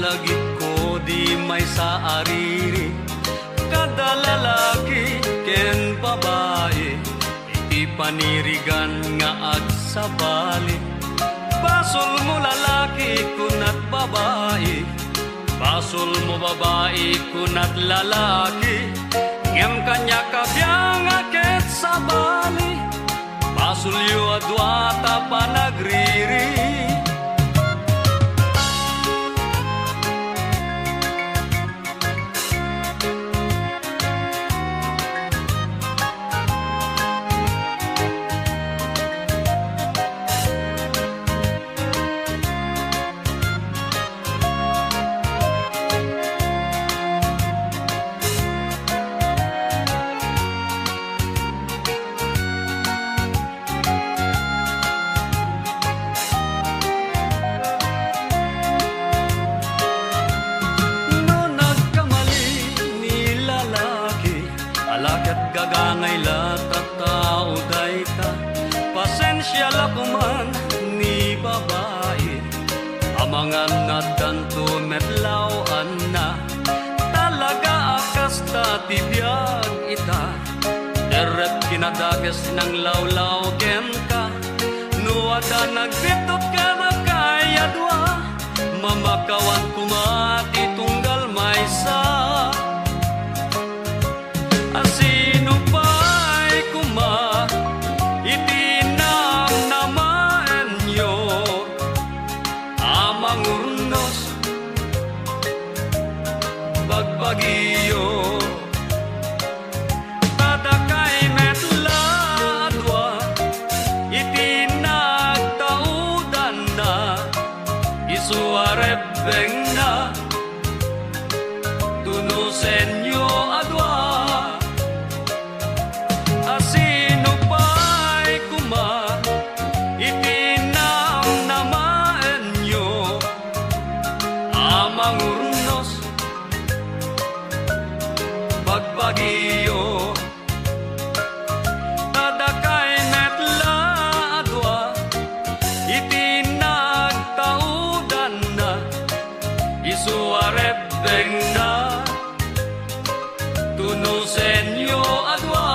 lagi ko di may sa ariri, kada lalaki ken babae, iti panirigan nga agsabali. Basol mo lalaki kunat babae, basol mo babae kunat lalaki, ngem kanya kabiyang aket sabali, basol yu adwa ta panagriri. Gagangay latat tao day ka, pasensya la kuman ni babae, amangan na danto metlawan na, talaga akas ta tibiyag ita, deret kinadages ng lawlaw ken ka, nuwada nagbitot ka na kayadwa, mamakawan kumati tunggal maysa. Asino pa'y kuma, itinang namaan nyo, amang urnos, bagbagiyo. Tadakay metla adwa, itinagtaudan na, isuarebeng na, tunusenyo adwa. Asino pa'y kuma, itinam namaan nyo, amang urnos, bagbagiyo. Tadakay metla adwa, itinagtaudan na, isuarebeng na, tunusenyo adwa.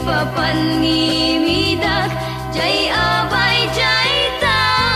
Papan ngimidak jay abay jay ta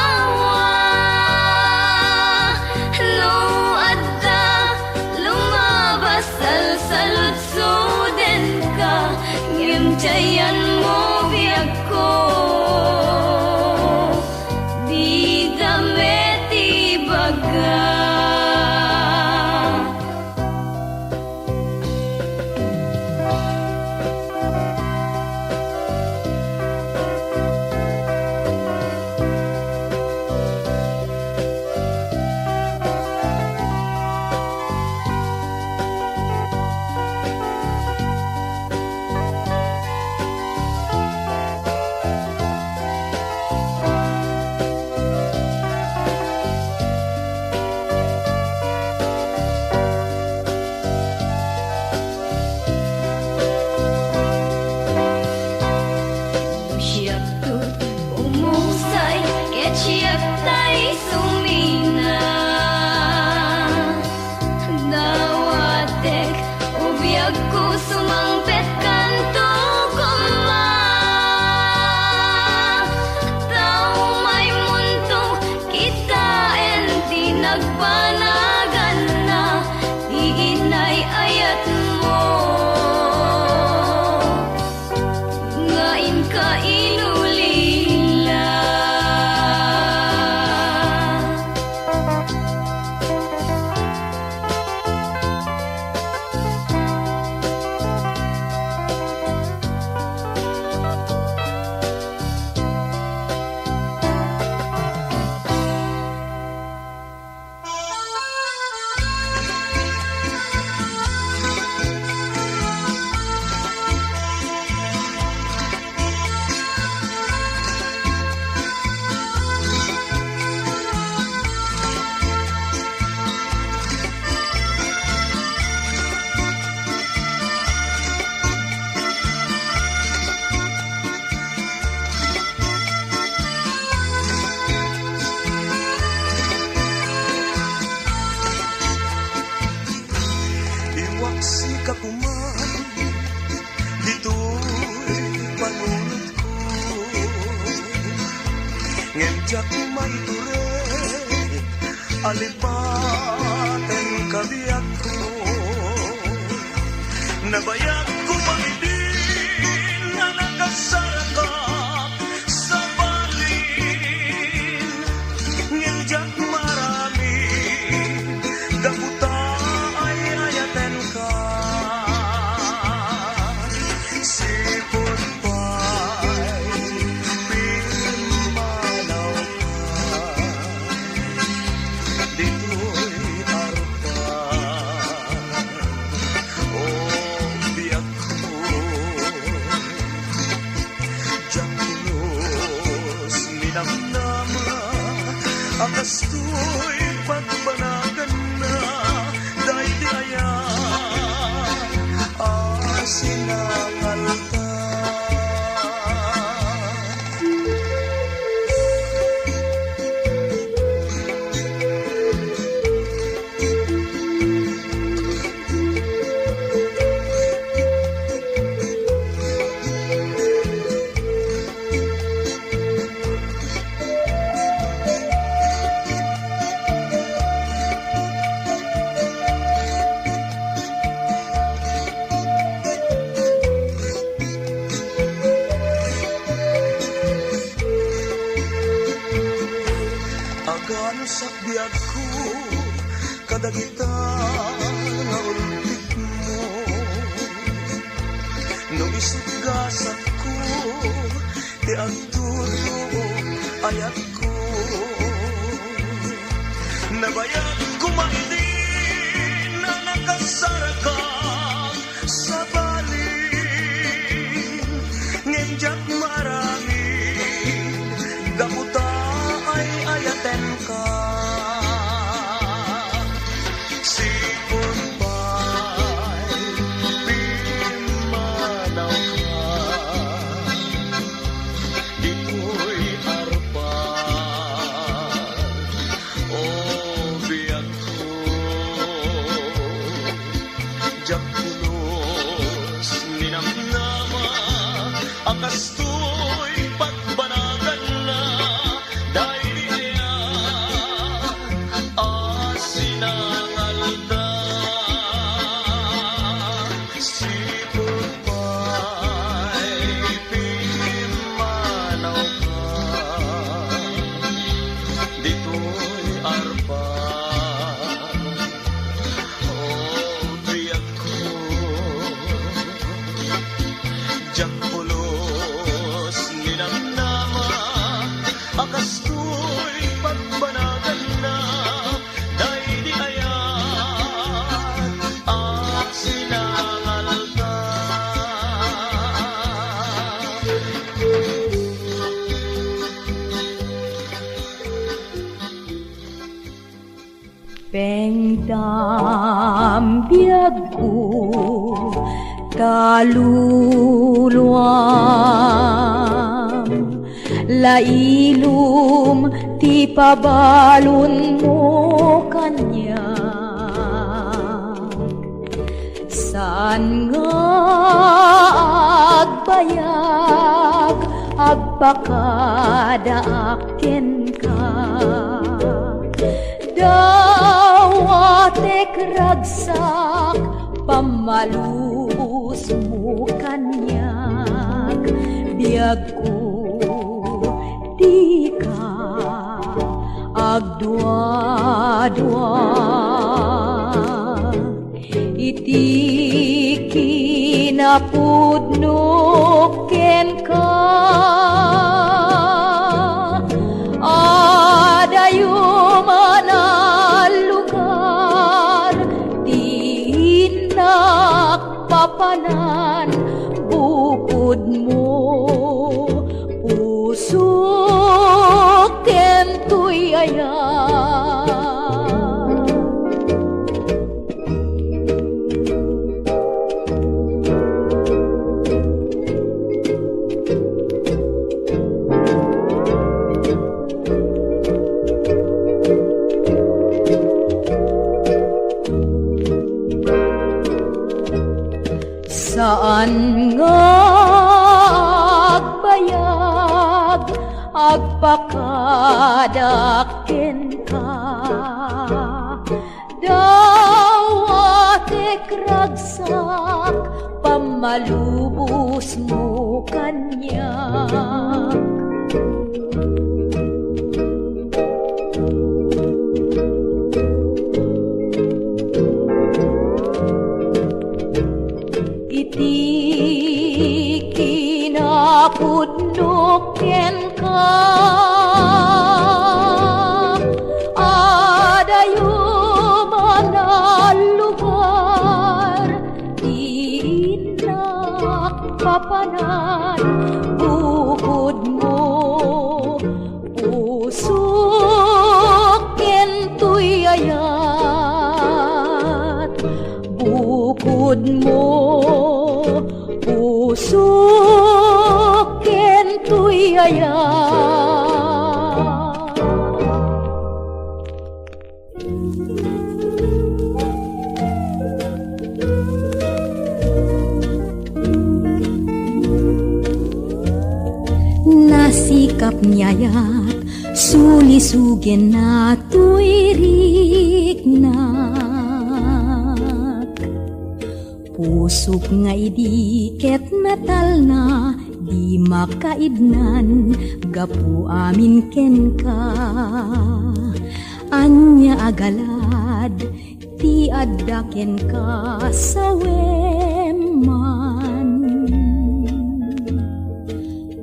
ngenjak may ture alipaten kabiyak ko nabayag ko pangidin na nakasarakap sa balin ngenjak marami gabuta ay ayaten ka sipot pa'y pimanaw ka dito'y arpa o biyak ko jakulos minamnama akasto'y pagbanagan na dahil di aya sinangal ka agano sa biyag ko kadagita nga ulpit mo no isugasat ko ti agtulo ayat ko nabayag ko maidin na nakasaraka sa balin ngenjak marami gamuta ay ayaten ka sipon pa'y pimanaw ka dito'y arpa o biyak ko jakulos ninamnama akasto'y pagbanagan na dahil iya sinangal ka sipot pa'y pimanaw ka dito'y arpa o biyak ko jakulos ninamnama akasto'y pagbanagan na dahil di ayan sinangal ka Pengdam biag ko kaluluwam lailum ti pabalon mo kanya saan nga agbayag agpakadaaken ka dawatek ragsak pamalus mo kanyag biag ko di ka agdua-dua iti kinapudno ken ka adayo manal lugar tinak papanan bukod mo puso kento'y ayan agpakadaken ka. Dawatek ragsak, pamalubos mo kanya. Iti kinapudnuken ka, adayo manalugar, di nakpapanan bukod mo. Pusuken to'y ayat, bukod mo. Pusuken to'y ayat. Nasikap niya'yat, sulisugen na to'y rignak. Pusok nga idiket natal na, di makaidnan, gapu amin ken ka. Anya agalad, ti addaken ka sa weman.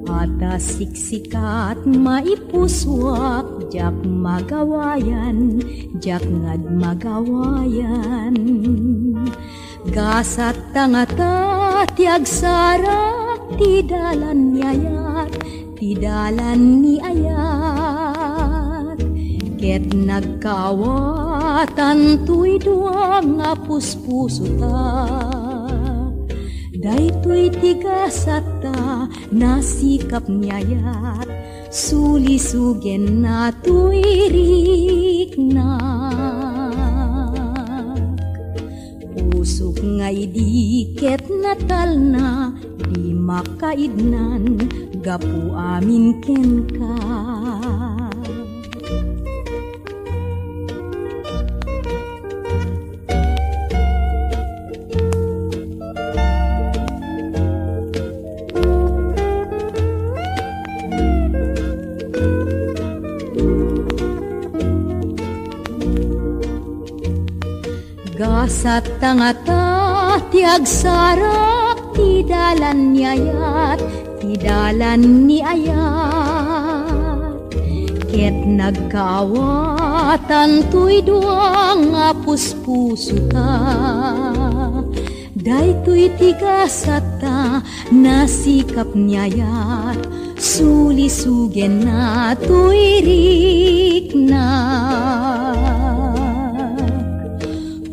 Ata siksikat maipuswak, jak magawayan, jak ngad magawayan. Gasat tangata ti agsarak, ti dalan ni ayat, ti dalan ni ayat. Ket nagkawatan tuy duang nga puspuso ta. Daytoy ti gasat ta, nasikap ni ayat, sulisugen na tuy riknak. Pusok nga idiket natal na, di makaidnan, gapu amin ken ka. Gasat tangata ti agsarak, ti dalan ni ayat, ti dalan ni ayat. Ket nagkaawatan tuy duang nga puspuso ta. Daytoy ti gasat ta, nasikap ni ayat, sulisugen na tuy riknak.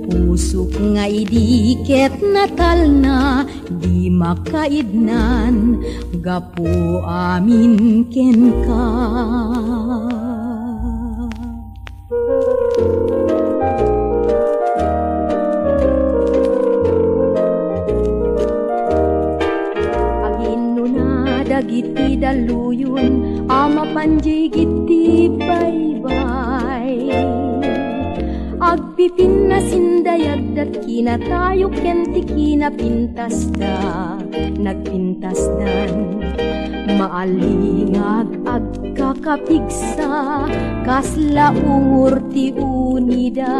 Pusok nga idiket natal na, di makaidnan, gapu amin ken ka. Agino na dagiti daluyon, ama panjigiti bye-bye. Agpipin na sindayag dat kinatayo kenti kinapintas da, nagpintas dan. Maalingag agkakapigsa, kasla ungur ti unida.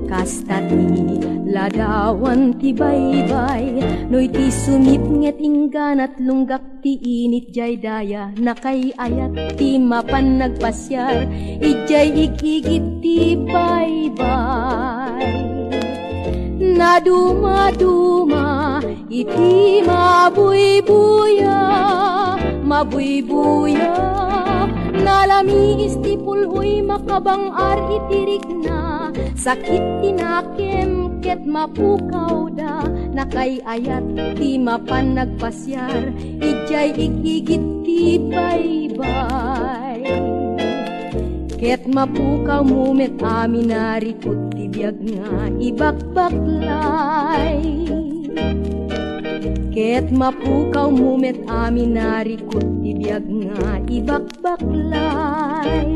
Kasta ti ladawan ti baybay, noy ti sumipnget inggan at lunggak ti init jay daya, nakay ayat ti mapan nagpasyar, ijay ikigit ti baybay. Naduma-duma iti mabuybuya, mabuybuya. Nalamis ti pulhoy makabangar itirik na, sakit tinakem ket mapukaw da, nakay ayat ti mapan nagpasyar, ijay ikigit ti baybay. Ket mapukaw mumet aminarikot ti biag nga ibakbaklay. Ket mapukaw mumet aminarikot ti biyag nga ibakbaklay.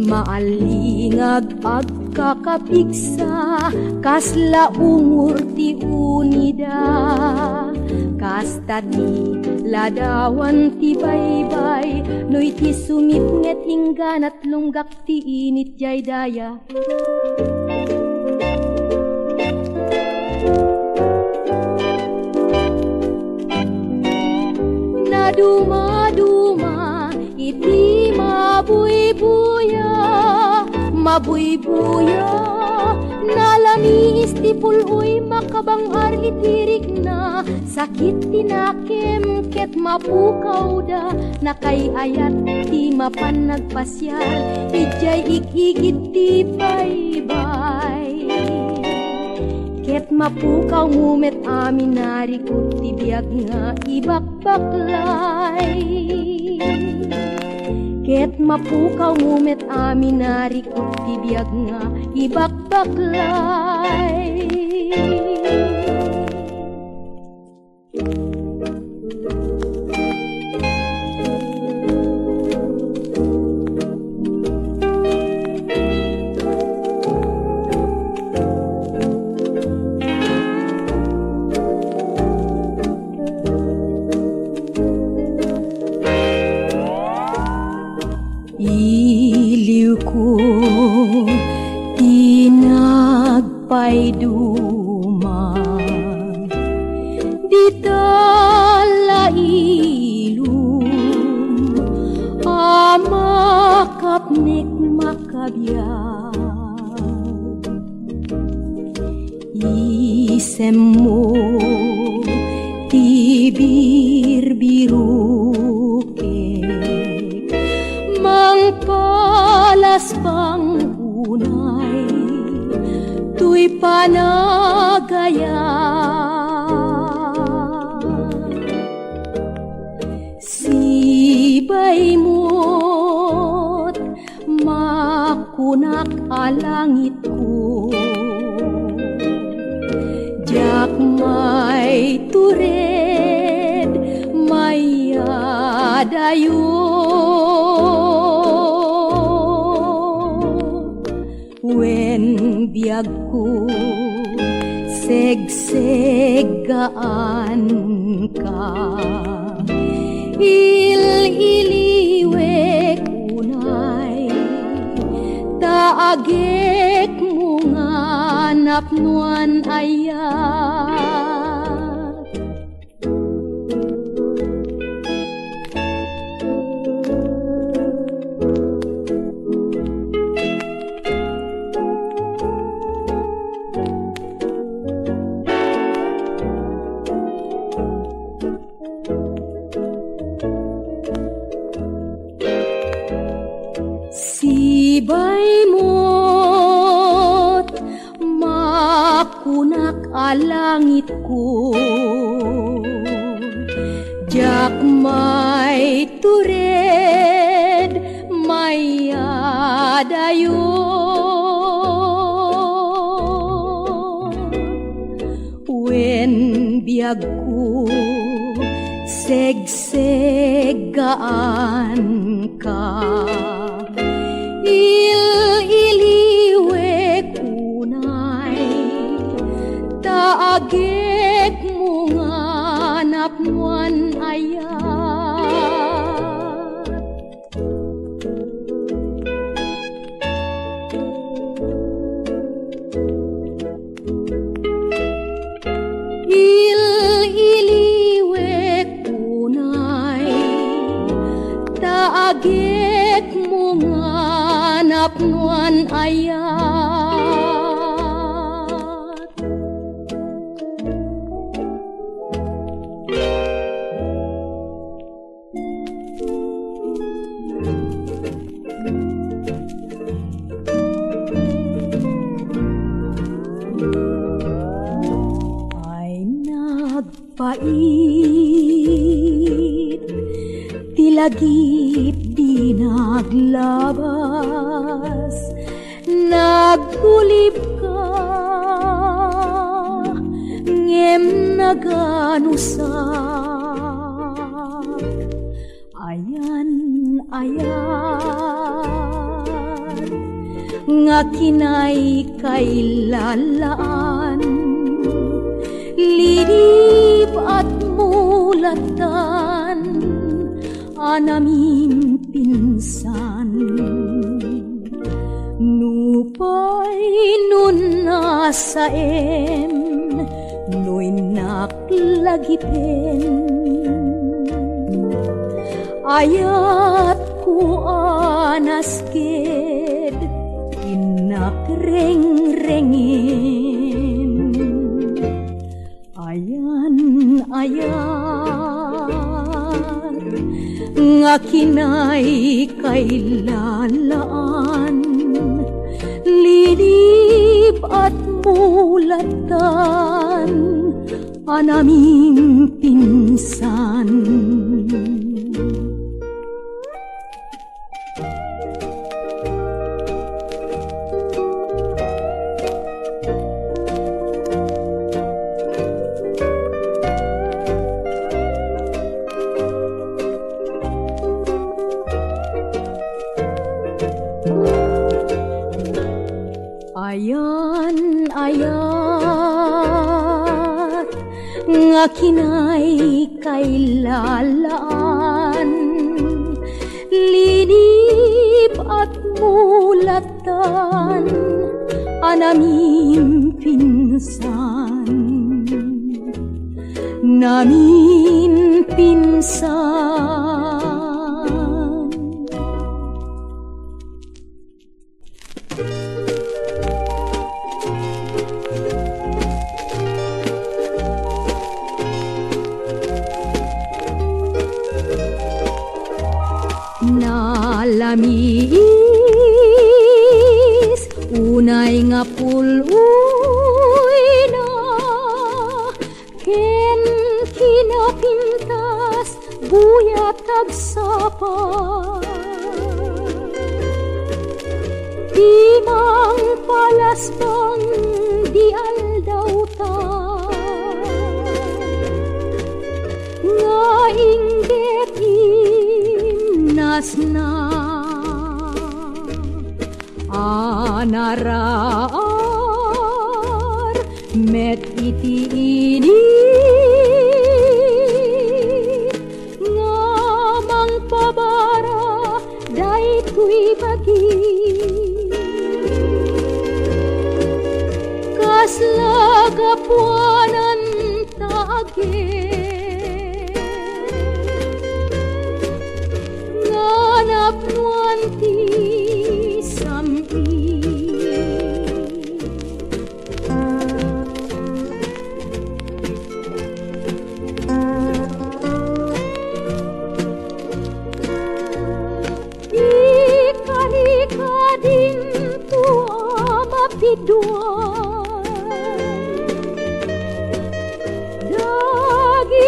Maalingag ag kakapigsa, kasla ungur ti unida, kasta ti ladawan ti baybay, noy ti sumipnget inggan at lunggak ti init jay daya. Naduma-duma iti mabuybuya, mabuybuya, nalamis ti puloy makabangar itirik na, sakit tinakem ket mapukaw da, nakayayat ti mapan nagpasyal, ijay ikigit ti baybay. Ket mapukaw ngumet amin narikot ti biyag nga ibakbaklay. Ket mapukaw ngumet amin narikot ti biyag nga ibakbaklay. Iliw ko tinagpayduma, di tala ilum, amakapnek makabiyag. Isem mo ti birbirukek, mangpalas pang unay, tuy panagaya. Sibay mo't makunak alangit ko, jak may tured, may adayo. Wen biyag ko segsegaan ka, il-iliwek unay, taagek mo nga napnuan ayat. Sibay mo't makunak alangit ko, jak may tured, may adayo. Wen biyag ko segsegaan ka, il-iliwek unay, taagek mo nga napnuan ayat. Il-iliwek unay, taagek mo nga napnuan ayat. Ay nagpait lagip di naglabas, nagkulib ka, ngem naganusak, ayan, nga kinay kailalaan, lidip at mulatan, anamin pinsan. Nupay nun nasaem, no'y naklagipen, ayat ku anasked, inakreng-rengin. Nga kinay kailalaan, lidip at mulatan, anaming pinsan. Ayan, nga kinay kailalaan, lidip at mulatan, anaming pinsan, namin pinsan. Nalamis, unay nga puloy na, ken kinapintas, buyat tagsapa. Timang palasbang di aldaw ta, nga inggit imnasna, anaraar met iti ini, nga mangpabara daytoy bagi. Kaslagapuanan taage, nga napnuan ti sami. Ika-ika din tu amapiduan,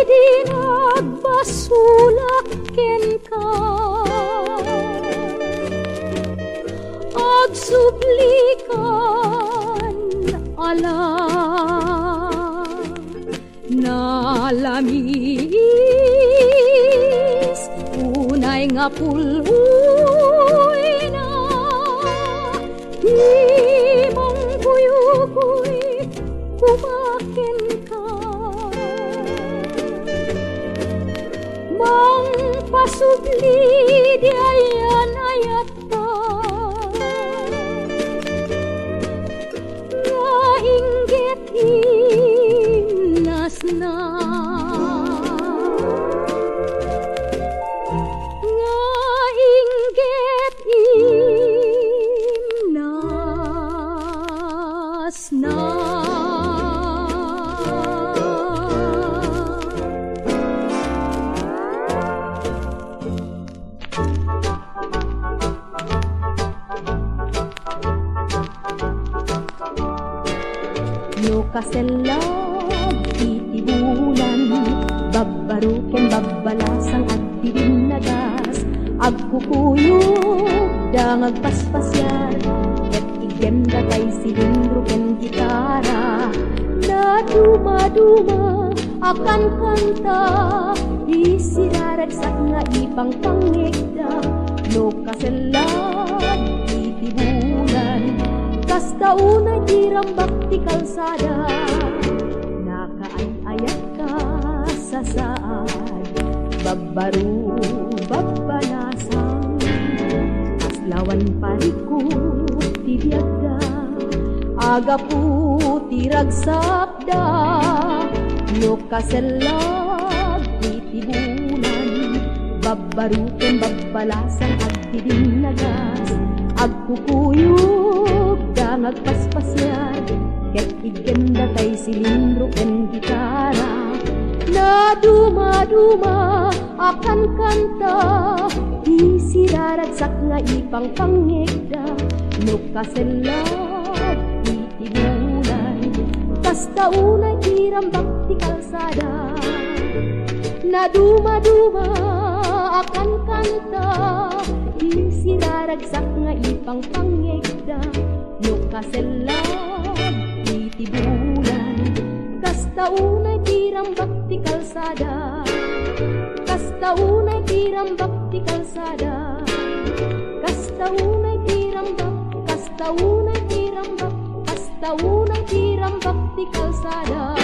di nagbasulak ken ka, agsuplikan ala nalamis, unay nga puloy na, timong kuyukoy kumaken ka, mang pasubli di ayan ayat pa, nga inggit imnasna, nga inggit imnasna. No kaselag iti bulan, babbaro ken babbalasang at nagas agkukuyog dang agpaspasyar ket igenda kay silindro ken gitara na duma-duma akan kanta isiraragsak nga ipang pangegda no kaselad titibulan kasta unay tirambak ti kalsada nakaayat ka sa saad babbaru babbanasang aslawan parikot ti biagda agapu ti ragsakda no kaselag ti tibulan babbaru ken babbalasan at nagas agkukuyog dang agpaspasyar ket igenda kay silindro ken gitara na duma-duma akan kanta isiraragsak nga ipang pangegda no kaselag titibulan kasta unay tirambak ti kalsada na duma-duma akan kanta isiraragsak nga ipang pangegda no kaselag titibulan kasta unay tirambak ti kalsada kasta unay tirambak ti kalsada kasta unay tirambak kasta unay tirambak kasta unay tirambak ti kalsada